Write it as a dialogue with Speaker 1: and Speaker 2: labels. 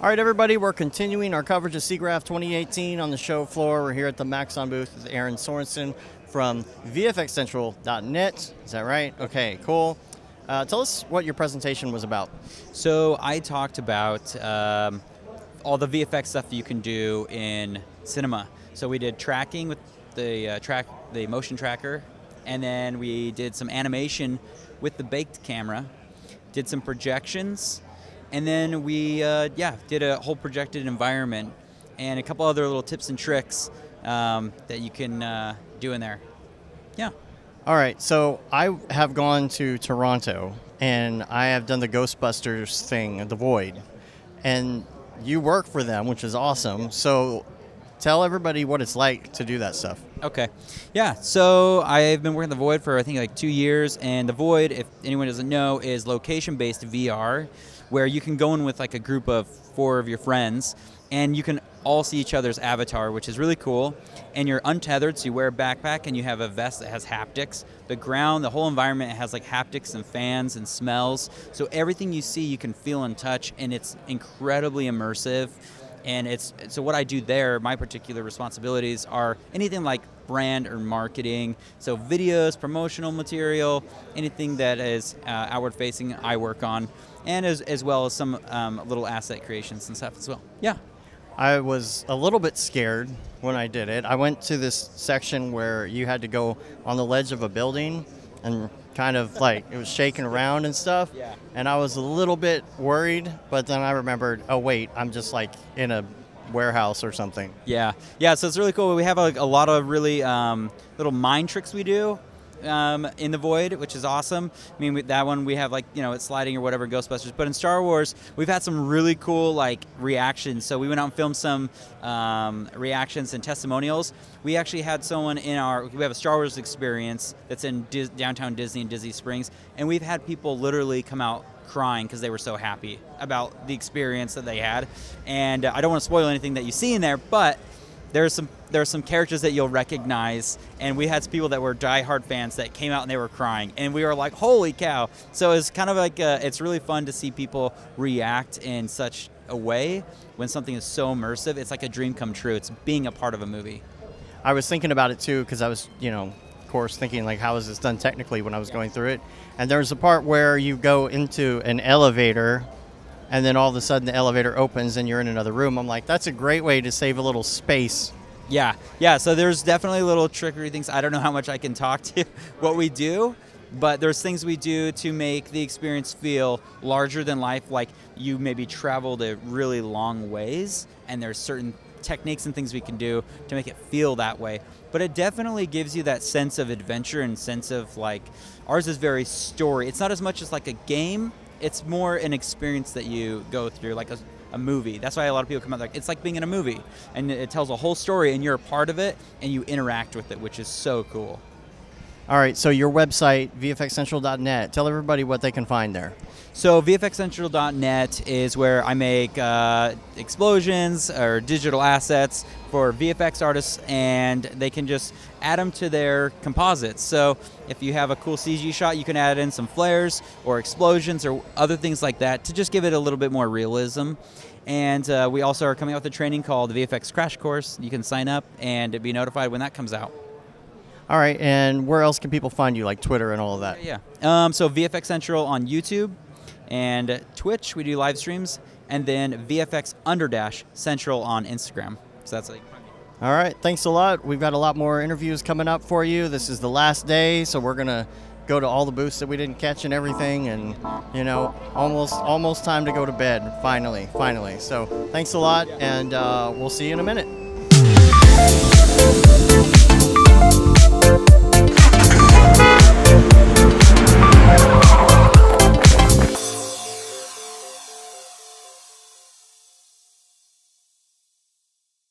Speaker 1: All right, everybody, we're continuing our coverage of Siggraph 2018 on the show floor. We're here at the Maxon booth with Aaron Sorensen from VFXCentral.net. Is that right? Okay, cool. Tell us what your presentation was about.
Speaker 2: So I talked about all the VFX stuff you can do in cinema. So we did tracking with the motion tracker, and then we did some animation with the baked camera, did some projections, and then we did a whole projected environment and a couple other little tips and tricks that you can do in there. Yeah.
Speaker 1: All right, so I have gone to Toronto, and I have done the Ghostbusters thing, The Void, and you work for them, which is awesome. So tell everybody what it's like to do that stuff.
Speaker 2: Okay. Yeah, so I've been working The Void for, I think, like 2 years, and The Void, if anyone doesn't know, is location-based VR, where you can go in with like a group of 4 of your friends, and you can all see each other's avatar, which is really cool. And you're untethered, so you wear a backpack and you have a vest that has haptics. The ground, the whole environment has like haptics and fans and smells. So everything you see, you can feel and touch, and it's incredibly immersive. And so what I do there, my particular responsibilities are anything like brand or marketing. So videos, promotional material, anything that is outward facing, I work on. And as well as some little asset creations and stuff as well. Yeah.
Speaker 1: I was a little bit scared when I did it. I went to this section where you had to go on the ledge of a building and kind of like it was shaking around and stuff.
Speaker 2: Yeah.
Speaker 1: And I was a little bit worried, but then I remembered, oh wait, I'm just like in a warehouse or something.
Speaker 2: Yeah. Yeah, so it's really cool. We have a lot of really little mind tricks we do in The Void, which is awesome. I mean, that one we have like, you know, it's sliding or whatever, Ghostbusters. But in Star Wars, we've had some really cool like reactions. So we went out and filmed some reactions and testimonials. We actually had someone we have a Star Wars experience that's in downtown Disney in Disney Springs, and we've had people literally come out crying because they were so happy about the experience that they had. And I don't want to spoil anything that you see in there, but there are some characters that you'll recognize, and we had some people that were diehard fans that came out and they were crying, and we were like, holy cow. So it's kind of like, it's really fun to see people react in such a way when something is so immersive. It's like a dream come true. It's being a part of a movie.
Speaker 1: I was thinking about it too, because I was, of course, thinking like, how is this done technically when I was going through it? And there's a part where you go into an elevator, and then all of a sudden the elevator opens and you're in another room. I'm like, that's a great way to save a little space.
Speaker 2: Yeah, so there's definitely little trickery things. I don't know how much I can talk to what we do, but there's things we do to make the experience feel larger than life, like you maybe traveled a really long ways, and there's certain techniques and things we can do to make it feel that way. But it definitely gives you that sense of adventure and sense of like, ours is very story. It's not as much as like a game. It's more an experience that you go through, like a movie. That's why a lot of people come out like, it's like being in a movie, and it tells a whole story, and you're a part of it, and you interact with it, which is so cool.
Speaker 1: All right, so your website, VFXCentral.net, tell everybody what they can find there.
Speaker 2: So VFXCentral.net is where I make explosions or digital assets for VFX artists, and they can just add them to their composites. So if you have a cool CG shot, you can add in some flares or explosions or other things like that to just give it a little bit more realism. And we also are coming out with a training called the VFX Crash Course. You can sign up and be notified when that comes out.
Speaker 1: All right, and where else can people find you, like Twitter and all of that?
Speaker 2: Yeah, so VFX Central on YouTube and Twitch, we do live streams, and then VFX_Central on Instagram. So that's like.
Speaker 1: All right, thanks a lot. We've got a lot more interviews coming up for you. This is the last day, so we're gonna go to all the booths that we didn't catch and everything, and almost time to go to bed. Finally. So thanks a lot, and we'll see you in a minute.